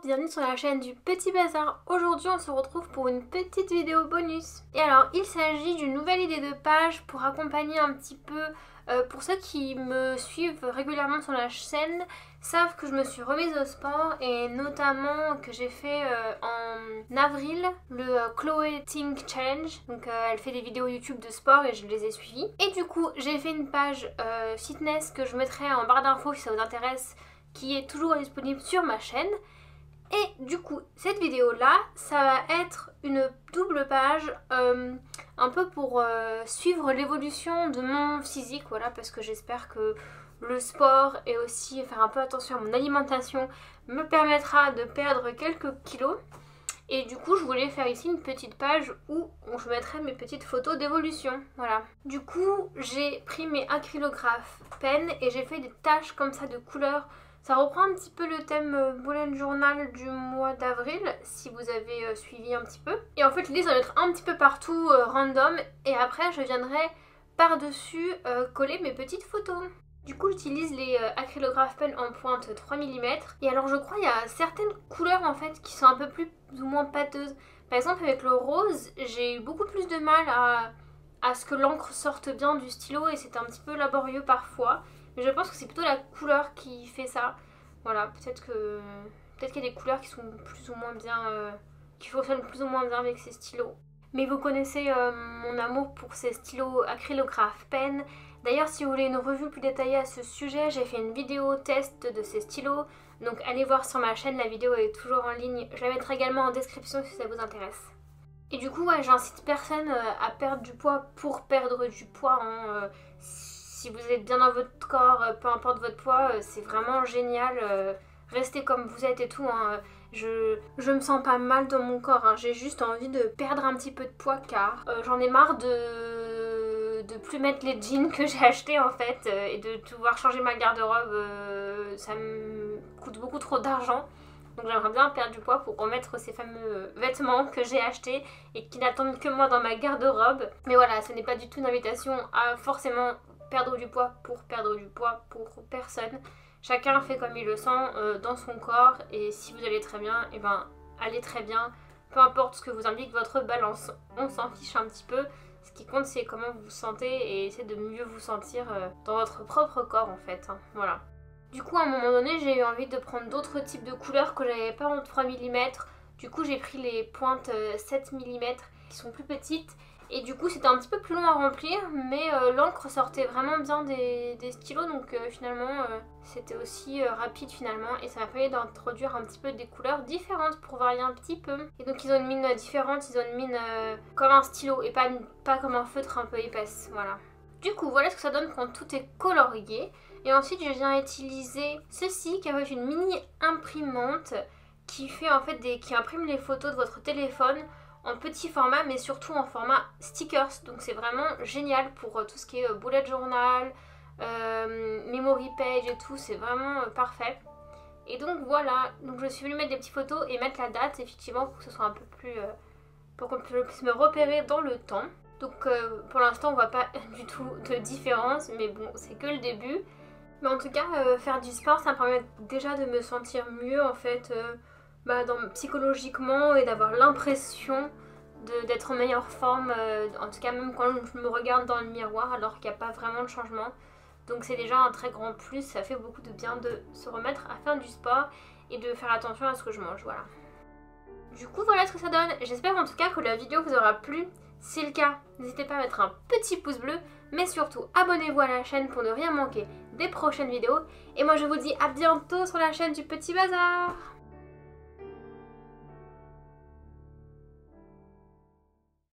bienvenue sur la chaîne du Petit Bazar. Aujourd'hui on se retrouve pour une petite vidéo bonus. Et alors il s'agit d'une nouvelle idée de page pour accompagner un petit peu, pour ceux qui me suivent régulièrement sur la chaîne, savent que je me suis remise au sport et notamment que j'ai fait en avril le Chloé Think Challenge. Donc elle fait des vidéos YouTube de sport et je les ai suivies. Et du coup j'ai fait une page fitness que je mettrai en barre d'infos si ça vous intéresse, qui est toujours disponible sur ma chaîne. Et du coup cette vidéo là ça va être une double page un peu pour suivre l'évolution de mon physique, voilà, parce que j'espère que le sport et aussi faire un peu attention à mon alimentation me permettra de perdre quelques kilos. Et du coup je voulais faire ici une petite page où je mettrai mes petites photos d'évolution, voilà. Du coup j'ai pris mes acrylographes pen et j'ai fait des taches comme ça de couleurs. Ça reprend un petit peu le thème bullet journal du mois d'avril, si vous avez suivi un petit peu. Et en fait l'idée ça va être un petit peu partout random, et après je viendrai par-dessus coller mes petites photos. Du coup j'utilise les acrylographes pen en pointe 3 mm. Et alors je crois qu'il y a certaines couleurs en fait qui sont un peu plus ou moins pâteuses. Par exemple avec le rose, j'ai eu beaucoup plus de mal à ce que l'encre sorte bien du stylo et c'était un petit peu laborieux parfois. Mais je pense que c'est plutôt la couleur qui fait ça. Voilà, peut-être qu'il y a des couleurs qui sont plus ou moins bien, qui fonctionnent plus ou moins bien avec ces stylos. Mais vous connaissez mon amour pour ces stylos acrylographes pen. D'ailleurs, si vous voulez une revue plus détaillée à ce sujet, j'ai fait une vidéo test de ces stylos. Donc allez voir sur ma chaîne, la vidéo est toujours en ligne. Je la mettrai également en description si ça vous intéresse. Et du coup, ouais, j'incite personne à perdre du poids pour perdre du poids. Si vous êtes bien dans votre corps, peu importe votre poids, c'est vraiment génial. Restez comme vous êtes et tout. Je me sens pas mal dans mon corps. J'ai juste envie de perdre un petit peu de poids car j'en ai marre de plus mettre les jeans que j'ai achetés en fait et de devoir changer ma garde-robe. Ça me coûte beaucoup trop d'argent. Donc j'aimerais bien perdre du poids pour remettre ces fameux vêtements que j'ai achetés et qui n'attendent que moi dans ma garde-robe. Mais voilà, ce n'est pas du tout une invitation à forcément perdre du poids pour personne. Chacun fait comme il le sent dans son corps, et si vous allez très bien, et ben allez très bien. Peu importe ce que vous indique votre balance, on s'en fiche un petit peu. Ce qui compte c'est comment vous vous sentez et essayer de mieux vous sentir dans votre propre corps en fait. Voilà. Du coup à un moment donné j'ai eu envie de prendre d'autres types de couleurs que j'avais pas en 3 mm. Du coup j'ai pris les pointes 7 mm qui sont plus petites. Et du coup c'était un petit peu plus long à remplir, mais l'encre sortait vraiment bien des stylos, donc finalement c'était aussi rapide finalement, et ça m'a permis d'introduire un petit peu des couleurs différentes pour varier un petit peu. Et donc ils ont une mine différente, ils ont une mine comme un stylo et pas comme un feutre un peu épaisse, voilà. Du coup voilà ce que ça donne quand tout est colorié. Et ensuite je viens utiliser ceci qui est en fait une mini imprimante qui fait en fait qui imprime les photos de votre téléphone en petit format, mais surtout en format stickers. Donc c'est vraiment génial pour tout ce qui est bullet journal, memory page et tout, c'est vraiment parfait. Et donc voilà, donc je suis venue mettre des petites photos et mettre la date effectivement pour que ce soit un peu plus pour qu'on puisse me repérer dans le temps. Donc pour l'instant on voit pas du tout de différence, mais bon c'est que le début. Mais en tout cas faire du sport ça me permet déjà de me sentir mieux en fait, psychologiquement, et d'avoir l'impression d'être en meilleure forme, en tout cas même quand je me regarde dans le miroir alors qu'il n'y a pas vraiment de changement. Donc c'est déjà un très grand plus, ça fait beaucoup de bien de se remettre à faire du sport et de faire attention à ce que je mange, voilà. Du coup voilà ce que ça donne, j'espère en tout cas que la vidéo vous aura plu. Si c'est le cas, n'hésitez pas à mettre un petit pouce bleu, mais surtout abonnez-vous à la chaîne pour ne rien manquer des prochaines vidéos. Et moi je vous dis à bientôt sur la chaîne du Petit Bazar.